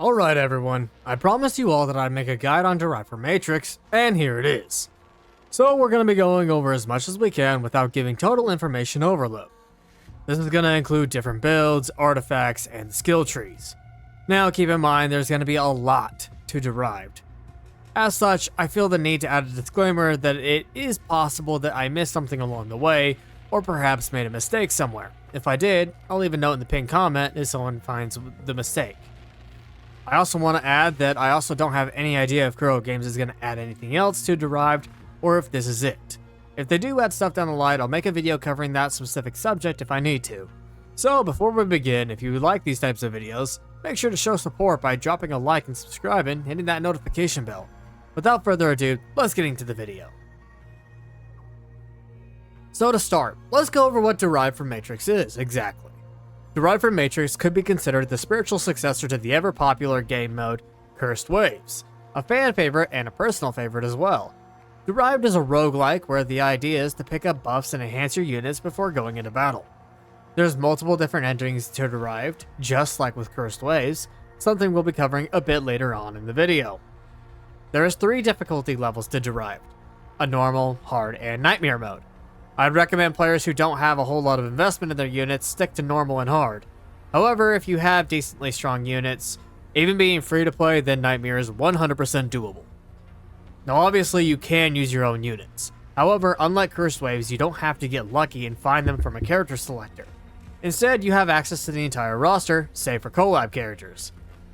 Alright everyone, I promised you all that I'd make a guide on Derived for Matrix, and here it is. So we're going to be going over as much as we can without giving total information overload. This is going to include different builds, artifacts, and skill trees. Now keep in mind there's going to be a lot to Derived. As such, I feel the need to add a disclaimer that it is possible that I missed something along the way, or perhaps made a mistake somewhere. If I did, I'll leave a note in the pinned comment if someone finds the mistake. I also want to add that I also don't have any idea if Kuro Games is going to add anything else to Derived, or if this is it. If they do add stuff down the line, I'll make a video covering that specific subject if I need to. So before we begin, if you like these types of videos, make sure to show support by dropping a like and subscribing and hitting that notification bell. Without further ado, let's get into the video. So to start, let's go over what Derived for Matrix is exactly. Derived for Matrix could be considered the spiritual successor to the ever-popular game mode, Cursed Waves, a fan favorite and a personal favorite as well. Derived is a roguelike where the idea is to pick up buffs and enhance your units before going into battle. There's multiple different endings to Derived, just like with Cursed Waves, something we'll be covering a bit later on in the video. There is 3 difficulty levels to Derived: a normal, hard, and nightmare mode. I'd recommend players who don't have a whole lot of investment in their units stick to normal and hard. However, if you have decently strong units, even being free to play, then nightmare is 100% doable. Now obviously you can use your own units. However, unlike Cursed Waves, you don't have to get lucky and find them from a character selector. Instead, you have access to the entire roster, save for collab characters.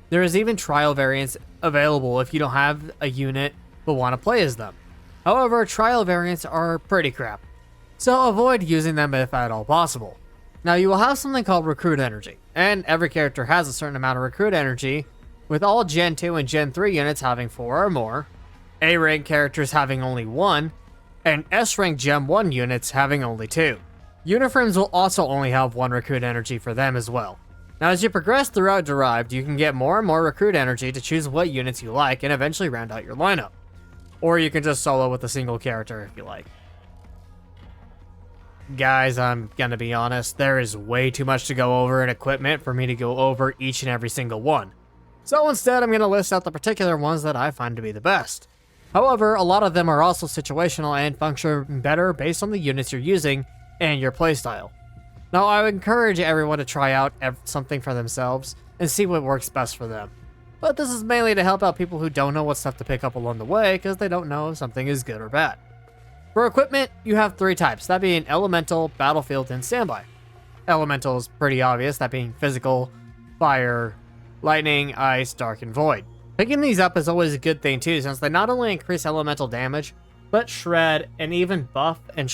There is even trial variants available if you don't have a unit but want to play as them. However, trial variants are pretty crap, so avoid using them if at all possible. Now you will have something called recruit energy, and every character has a certain amount of recruit energy, with all Gen 2 and Gen 3 units having 4 or more, A-rank characters having only 1, and S-rank Gen 1 units having only 2. Uniforms will also only have 1 recruit energy for them as well. Now as you progress throughout Derived, you can get more and more recruit energy to choose what units you like and eventually round out your lineup. Or you can just solo with a single character if you like. Guys, I'm gonna be honest, there is way too much to go over in equipment for me to go over each and every single one. So instead, I'm gonna list out the particular ones that I find to be the best. However, a lot of them are also situational and function better based on the units you're using and your playstyle. Now, I would encourage everyone to try out something for themselves and see what works best for them. But this is mainly to help out people who don't know what stuff to pick up along the way because they don't know if something is good or bad. For equipment, you have 3 types, that being Elemental, Battlefield, and Standby. Elemental is pretty obvious, that being Physical, Fire, Lightning, Ice, Dark, and Void. Picking these up is always a good thing too, since they not only increase elemental damage, but shred and even buff and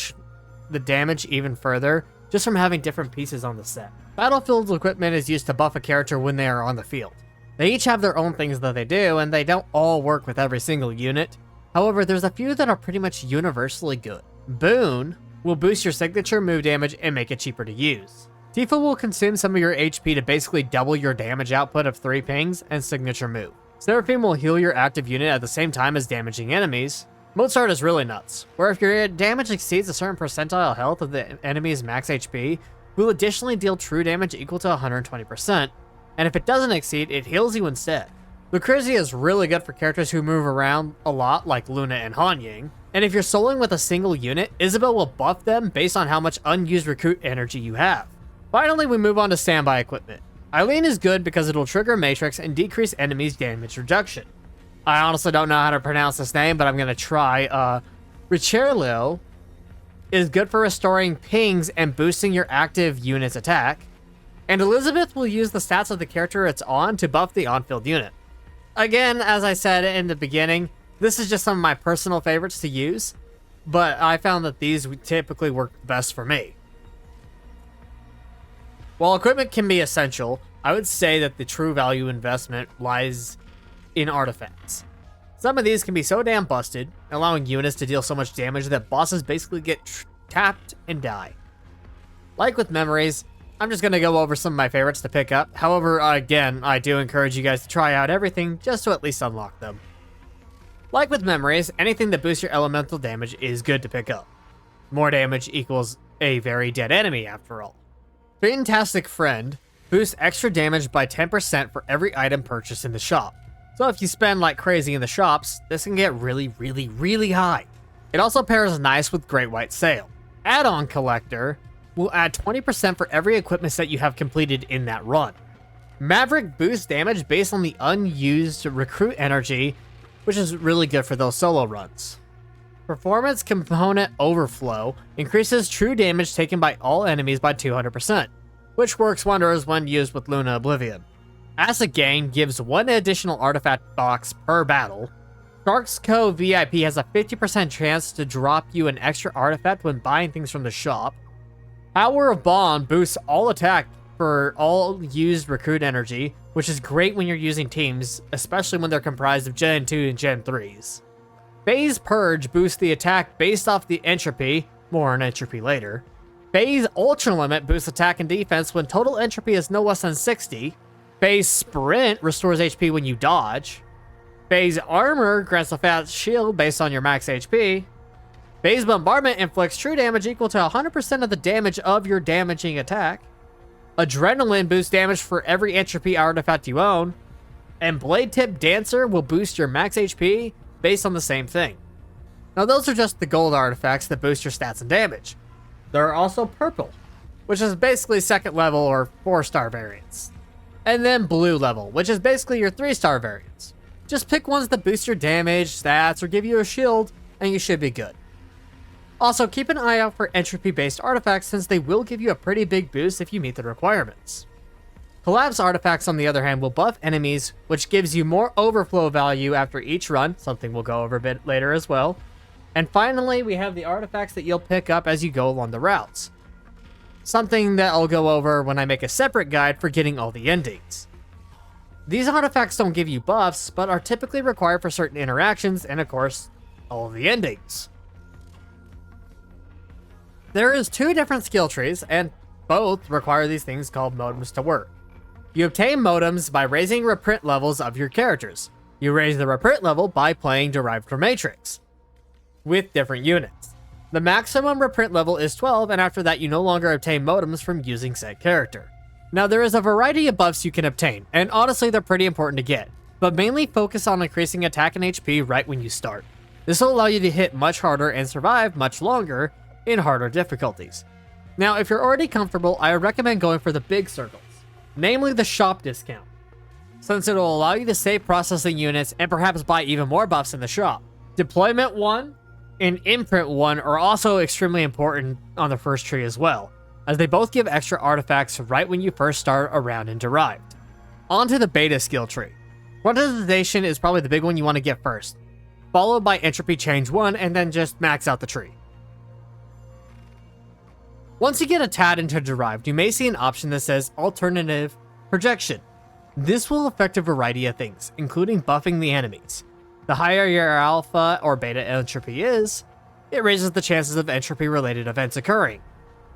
the damage even further, just from having different pieces on the set. Battlefield's equipment is used to buff a character when they are on the field. They each have their own things that they do, and they don't all work with every single unit. However, there's a few that are pretty much universally good. Boon will boost your signature move damage and make it cheaper to use. Tifa will consume some of your HP to basically double your damage output of 3 pings and signature move. Seraphim will heal your active unit at the same time as damaging enemies. Mozart is really nuts, where if your damage exceeds a certain percentile health of the enemy's max HP, will additionally deal true damage equal to 120%, and if it doesn't exceed, it heals you instead. Lucrezia is really good for characters who move around a lot like Luna and Han Ying, and if you're soloing with a single unit, Isabel will buff them based on how much unused recruit energy you have. Finally, we move on to standby equipment. Eileen is good because it will trigger Matrix and decrease enemies' damage reduction. I honestly don't know how to pronounce this name, but I'm going to try. Richelieu is good for restoring pings and boosting your active unit's attack, and Elizabeth will use the stats of the character it's on to buff the on-field unit. Again, as I said in the beginning, this is just some of my personal favorites to use, but I found that these typically work best for me. While equipment can be essential, I would say that the true value investment lies in artifacts. Some of these can be so damn busted, allowing units to deal so much damage that bosses basically get tapped and die. Like with memories, I'm just going to go over some of my favorites to pick up. However, again, I do encourage you guys to try out everything just to at least unlock them. Like with memories, anything that boosts your elemental damage is good to pick up. More damage equals a very dead enemy after all. Fantastic Friend boosts extra damage by 10% for every item purchased in the shop. So if you spend like crazy in the shops, this can get really high. It also pairs nice with Great White Sale. Add-on Collector will add 20% for every equipment set you have completed in that run. Maverick boosts damage based on the unused recruit energy, which is really good for those solo runs. Performance Component Overflow increases true damage taken by all enemies by 200%, which works wonders when used with Luna Oblivion. Acid Gain gives 1 additional artifact box per battle. Sharks Co. VIP has a 50% chance to drop you an extra artifact when buying things from the shop. Power of Bond boosts all attack for all used recruit energy, which is great when you're using teams, especially when they're comprised of Gen 2 and Gen 3s. Phase Purge boosts the attack based off the Entropy, more on Entropy later. Phase Ultra Limit boosts attack and defense when total Entropy is no less than 60. Phase Sprint restores HP when you dodge. Phase Armor grants a fast shield based on your max HP. Phase Bombardment inflicts true damage equal to 100% of the damage of your damaging attack. Adrenaline boosts damage for every Entropy artifact you own. And Blade Tip Dancer will boost your max HP based on the same thing. Now those are just the gold artifacts that boost your stats and damage. There are also purple, which is basically second level or 4-star variants. And then blue level, which is basically your 3-star variants. Just pick ones that boost your damage, stats, or give you a shield, and you should be good. Also, keep an eye out for entropy-based artifacts since they will give you a pretty big boost if you meet the requirements. Collapse artifacts, on the other hand, will buff enemies, which gives you more overflow value after each run, something we'll go over a bit later as well. And finally, we have the artifacts that you'll pick up as you go along the routes. Something that I'll go over when I make a separate guide for getting all the endings. These artifacts don't give you buffs, but are typically required for certain interactions, and of course, all of the endings. There is 2 different skill trees, and both require these things called modems to work. You obtain modems by raising reprint levels of your characters. You raise the reprint level by playing Derived from Matrix, with different units. The maximum reprint level is 12, and after that you no longer obtain modems from using said character. Now there is a variety of buffs you can obtain, and honestly they're pretty important to get, but mainly focus on increasing attack and HP right when you start. This will allow you to hit much harder and survive much longer in harder difficulties. Now if you're already comfortable, I would recommend going for the big circles, namely the shop discount, since it will allow you to save processing units and perhaps buy even more buffs in the shop. Deployment 1 and Imprint 1 are also extremely important on the first tree as well, as they both give extra artifacts right when you first start a round in Derived. On to the beta skill tree. Quantization is probably the big one you want to get first, followed by Entropy Change 1, and then just max out the tree. Once you get a tad into Derived, you may see an option that says Alternative Projection. This will affect a variety of things, including buffing the enemies. The higher your alpha or beta entropy is, it raises the chances of entropy-related events occurring.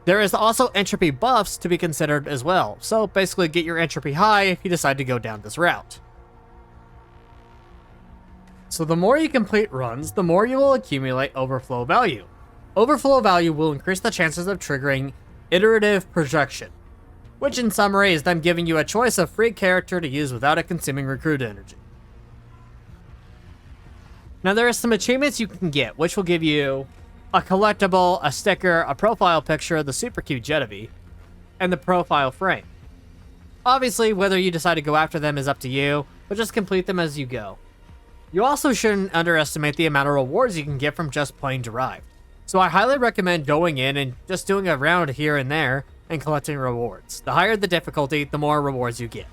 There is also entropy buffs to be considered as well, so basically get your entropy high if you decide to go down this route. So the more you complete runs, the more you will accumulate overflow value. Overflow value will increase the chances of triggering iterative projection, which in summary is them giving you a choice of free character to use without it consuming recruit energy. Now there are some achievements you can get, which will give you a collectible, a sticker, a profile picture of the super cute Genevieve, and the profile frame. Obviously, whether you decide to go after them is up to you, but just complete them as you go. You also shouldn't underestimate the amount of rewards you can get from just playing Derived. So I highly recommend going in and just doing a round here and there and collecting rewards. The higher the difficulty, the more rewards you get.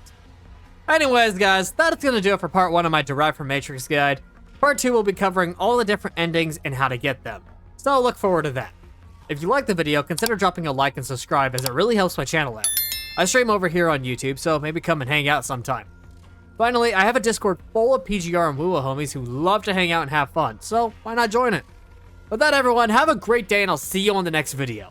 Anyways, guys, that's going to do it for part 1 of my Derived from Matrix guide. Part 2 will be covering all the different endings and how to get them. So look forward to that. If you liked the video, consider dropping a like and subscribe as it really helps my channel out. I stream over here on YouTube, so maybe come and hang out sometime. Finally, I have a Discord full of PGR and WUA homies who love to hang out and have fun, so why not join it? With that, everyone, have a great day and I'll see you on the next video.